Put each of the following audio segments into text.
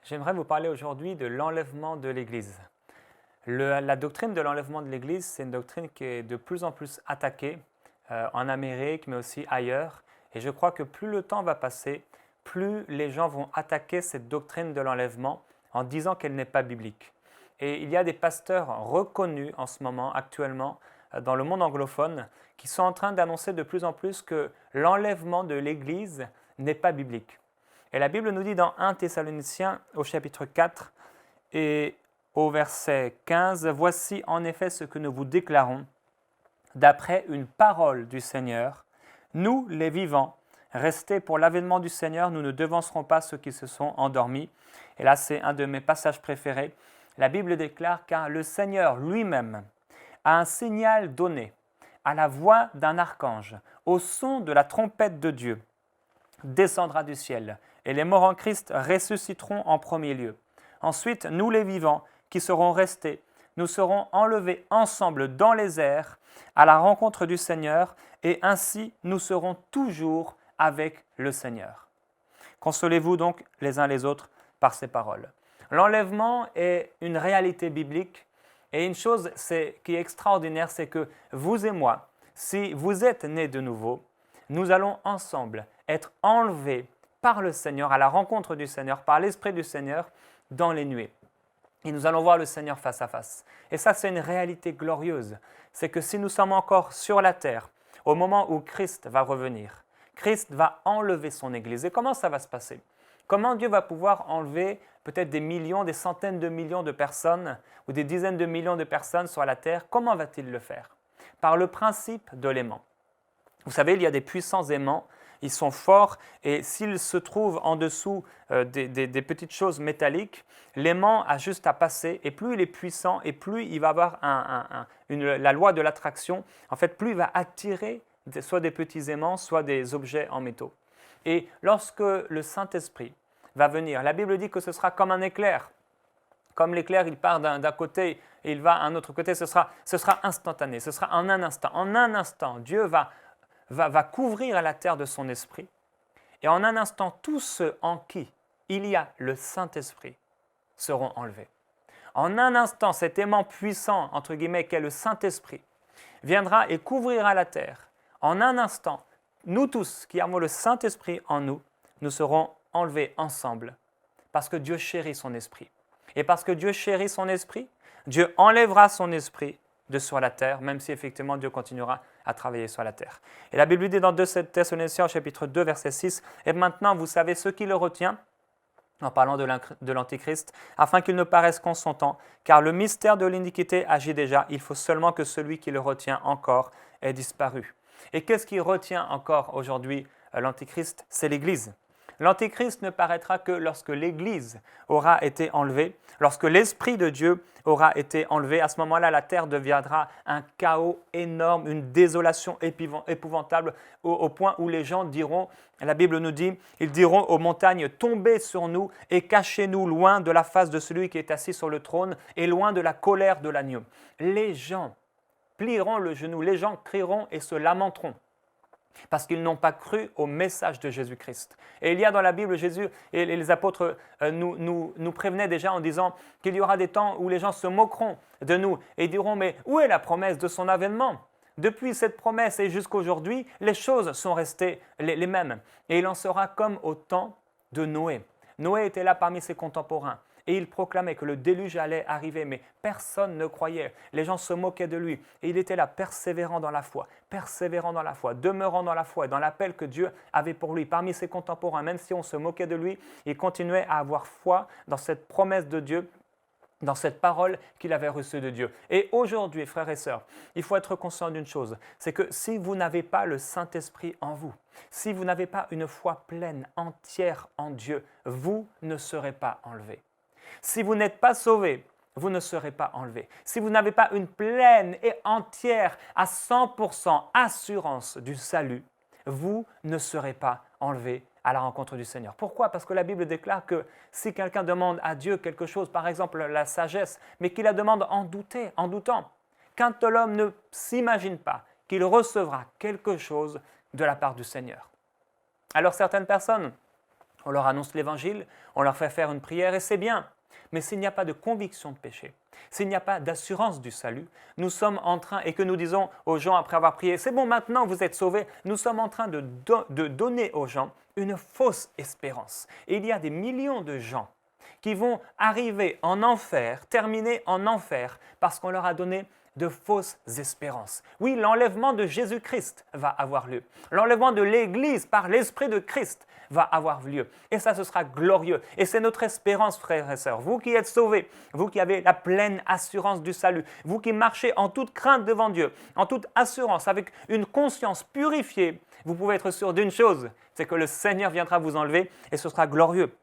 J'aimerais vous parler aujourd'hui de l'enlèvement de l'Église. La doctrine de l'enlèvement de l'Église, c'est une doctrine qui est de plus en plus attaquée en Amérique, mais aussi ailleurs. Et je crois que plus le temps va passer, plus les gens vont attaquer cette doctrine de l'enlèvement en disant qu'elle n'est pas biblique. Et il y a des pasteurs reconnus en ce moment, actuellement, dans le monde anglophone, qui sont en train d'annoncer de plus en plus que l'enlèvement de l'Église n'est pas biblique. Et la Bible nous dit dans 1 Thessaloniciens au chapitre 4 et au verset 15, « Voici en effet ce que nous vous déclarons, d'après une parole du Seigneur, nous les vivants, restés pour l'avènement du Seigneur, nous ne devancerons pas ceux qui se sont endormis. » Et là, c'est un de mes passages préférés. La Bible déclare, « Car le Seigneur lui-même a un signal donné à la voix d'un archange, au son de la trompette de Dieu, descendra du ciel, et les morts en Christ ressusciteront en premier lieu. Ensuite, nous les vivants, qui serons restés, nous serons enlevés ensemble dans les airs à la rencontre du Seigneur, et ainsi nous serons toujours avec le Seigneur. » Consolez-vous donc les uns les autres par ces paroles. L'enlèvement est une réalité biblique, et une chose qui est extraordinaire, c'est que vous et moi, si vous êtes nés de nouveau, nous allons ensemble être enlevés par le Seigneur, à la rencontre du Seigneur, par l'Esprit du Seigneur, dans les nuées. Et nous allons voir le Seigneur face à face. Et ça, c'est une réalité glorieuse. C'est que si nous sommes encore sur la terre, au moment où Christ va revenir, Christ va enlever son Église. Et comment ça va se passer? Comment Dieu va pouvoir enlever peut-être des millions, des centaines de millions de personnes ou des dizaines de millions de personnes sur la terre? Comment va-t-il le faire? Par le principe de l'aimant. Vous savez, il y a des puissants aimants, ils sont forts et s'ils se trouvent en dessous des petites choses métalliques, l'aimant a juste à passer et plus il est puissant et plus il va avoir la loi de l'attraction, en fait, plus il va attirer soit des petits aimants, soit des objets en métaux. Et lorsque le Saint-Esprit va venir, la Bible dit que ce sera comme un éclair. Comme l'éclair, il part d'un côté et il va à un autre côté, ce sera instantané, ce sera en un instant. En un instant, Dieu va couvrir la terre de son esprit. Et en un instant, tous ceux en qui il y a le Saint-Esprit seront enlevés. En un instant, cet aimant puissant, entre guillemets, qu'est le Saint-Esprit, viendra et couvrira la terre. En un instant, nous tous qui avons le Saint-Esprit en nous, nous serons enlevés ensemble parce que Dieu chérit son esprit. Et parce que Dieu chérit son esprit, Dieu enlèvera son esprit de sur la terre, même si effectivement Dieu continuera à travailler sur la terre. Et la Bible dit dans 2 Thessaloniciens, chapitre 2, verset 6, « Et maintenant vous savez ce qui le retient, en parlant de l'Antichrist, afin qu'il ne paraisse qu'en son temps, car le mystère de l'iniquité agit déjà, il faut seulement que celui qui le retient encore ait disparu. » Et qu'est-ce qui retient encore aujourd'hui l'Antichrist? C'est l'Église. L'Antichrist ne paraîtra que lorsque l'Église aura été enlevée, lorsque l'Esprit de Dieu aura été enlevé. À ce moment-là, la terre deviendra un chaos énorme, une désolation épouvantable, au point où les gens diront, la Bible nous dit, ils diront aux montagnes, tombez sur nous et cachez-nous loin de la face de celui qui est assis sur le trône et loin de la colère de l'agneau. Les gens plieront le genou, les gens crieront et se lamenteront, parce qu'ils n'ont pas cru au message de Jésus-Christ. Et il y a dans la Bible, Jésus et les apôtres nous prévenaient déjà en disant qu'il y aura des temps où les gens se moqueront de nous et diront « Mais où est la promesse de son avènement ?» Depuis cette promesse et jusqu'aujourd'hui, les choses sont restées les mêmes. Et il en sera comme au temps de Noé. Noé était là parmi ses contemporains. Et il proclamait que le déluge allait arriver, mais personne ne croyait. Les gens se moquaient de lui. Et il était là, persévérant dans la foi, demeurant dans la foi, dans l'appel que Dieu avait pour lui. Parmi ses contemporains, même si on se moquait de lui, il continuait à avoir foi dans cette promesse de Dieu, dans cette parole qu'il avait reçue de Dieu. Et aujourd'hui, frères et sœurs, il faut être conscient d'une chose, c'est que si vous n'avez pas le Saint-Esprit en vous, si vous n'avez pas une foi pleine, entière en Dieu, vous ne serez pas enlevés. Si vous n'êtes pas sauvé, vous ne serez pas enlevé. Si vous n'avez pas une pleine et entière, à 100% assurance du salut, vous ne serez pas enlevé à la rencontre du Seigneur. Pourquoi? Parce que la Bible déclare que si quelqu'un demande à Dieu quelque chose, par exemple la sagesse, mais qu'il la demande en doutant, quand l'homme ne s'imagine pas qu'il recevra quelque chose de la part du Seigneur. Alors certaines personnes On leur annonce l'Évangile, on leur fait faire une prière et c'est bien. Mais s'il n'y a pas de conviction de péché, s'il n'y a pas d'assurance du salut, nous sommes en train, et que nous disons aux gens après avoir prié, c'est bon, maintenant vous êtes sauvés, nous sommes en train de donner aux gens une fausse espérance. Et il y a des millions de gens qui vont arriver en enfer, terminer en enfer, parce qu'on leur a donné de fausses espérances. Oui, l'enlèvement de Jésus-Christ va avoir lieu. L'enlèvement de l'Église par l'Esprit de Christ va avoir lieu. Et ça, ce sera glorieux. Et c'est notre espérance, frères et sœurs. Vous qui êtes sauvés, vous qui avez la pleine assurance du salut, vous qui marchez en toute crainte devant Dieu, en toute assurance, avec une conscience purifiée, vous pouvez être sûr d'une chose, c'est que le Seigneur viendra vous enlever et ce sera glorieux.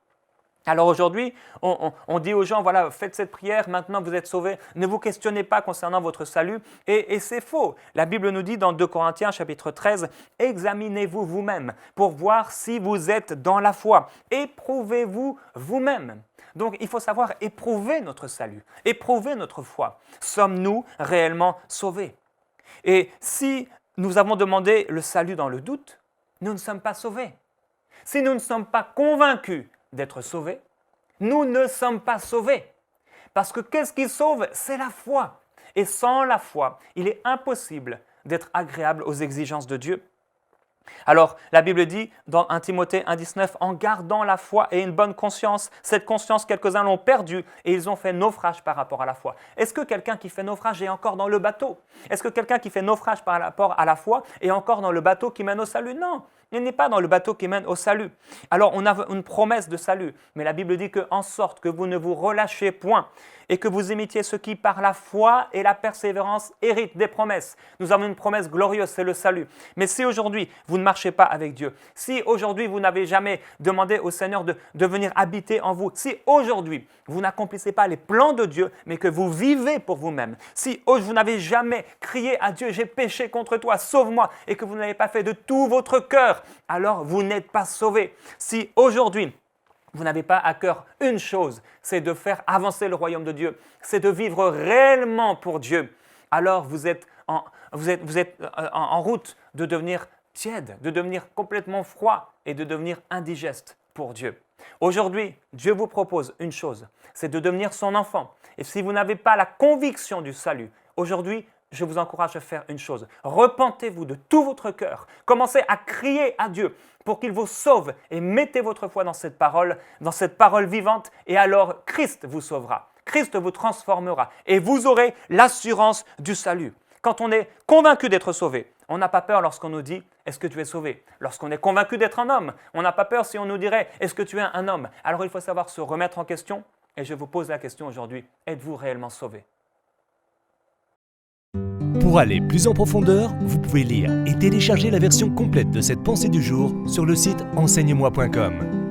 Alors aujourd'hui, on dit aux gens, voilà, faites cette prière, maintenant vous êtes sauvés, ne vous questionnez pas concernant votre salut, et c'est faux. La Bible nous dit dans 2 Corinthiens chapitre 13, « Examinez-vous vous-même pour voir si vous êtes dans la foi, éprouvez-vous vous-même. » Donc il faut savoir éprouver notre salut, éprouver notre foi. Sommes-nous réellement sauvés? Et si nous avons demandé le salut dans le doute, nous ne sommes pas sauvés. Si nous ne sommes pas convaincus d'être sauvés, nous ne sommes pas sauvés. Parce que qu'est-ce qui sauve? C'est la foi. Et sans la foi, il est impossible d'être agréable aux exigences de Dieu. Alors, la Bible dit dans 1 Timothée 1,19, « En gardant la foi et une bonne conscience, cette conscience, quelques-uns l'ont perdue et ils ont fait naufrage par rapport à la foi. » Est-ce que quelqu'un qui fait naufrage est encore dans le bateau? Est-ce que quelqu'un qui fait naufrage par rapport à la foi est encore dans le bateau qui mène au salut? Non, il n'est pas dans le bateau qui mène au salut. Alors, on a une promesse de salut, mais la Bible dit qu'en sorte que vous ne vous relâchez point et que vous imitiez ceux qui, par la foi et la persévérance, héritent des promesses. Nous avons une promesse glorieuse, c'est le salut. Mais si aujourd'hui, vous ne marchez pas avec Dieu, si aujourd'hui, vous n'avez jamais demandé au Seigneur de venir habiter en vous, si aujourd'hui, vous n'accomplissez pas les plans de Dieu, mais que vous vivez pour vous-même, si vous n'avez jamais crié à Dieu, « J'ai péché contre toi, sauve-moi » et que vous n'avez pas fait de tout votre cœur, alors vous n'êtes pas sauvés. Si aujourd'hui, vous n'avez pas à cœur une chose, c'est de faire avancer le royaume de Dieu, c'est de vivre réellement pour Dieu, alors vous êtes en route de devenir tiède, de devenir complètement froid et de devenir indigeste pour Dieu. Aujourd'hui, Dieu vous propose une chose, c'est de devenir son enfant. Et si vous n'avez pas la conviction du salut, aujourd'hui, je vous encourage à faire une chose. Repentez-vous de tout votre cœur. Commencez à crier à Dieu pour qu'il vous sauve et mettez votre foi dans cette parole vivante et alors Christ vous sauvera. Christ vous transformera et vous aurez l'assurance du salut. Quand on est convaincu d'être sauvé, on n'a pas peur lorsqu'on nous dit « Est-ce que tu es sauvé ?» Lorsqu'on est convaincu d'être un homme, on n'a pas peur si on nous dirait « Est-ce que tu es un homme ?» Alors il faut savoir se remettre en question et je vous pose la question aujourd'hui, êtes-vous réellement sauvé? Pour aller plus en profondeur, vous pouvez lire et télécharger la version complète de cette pensée du jour sur le site enseigne-moi.com.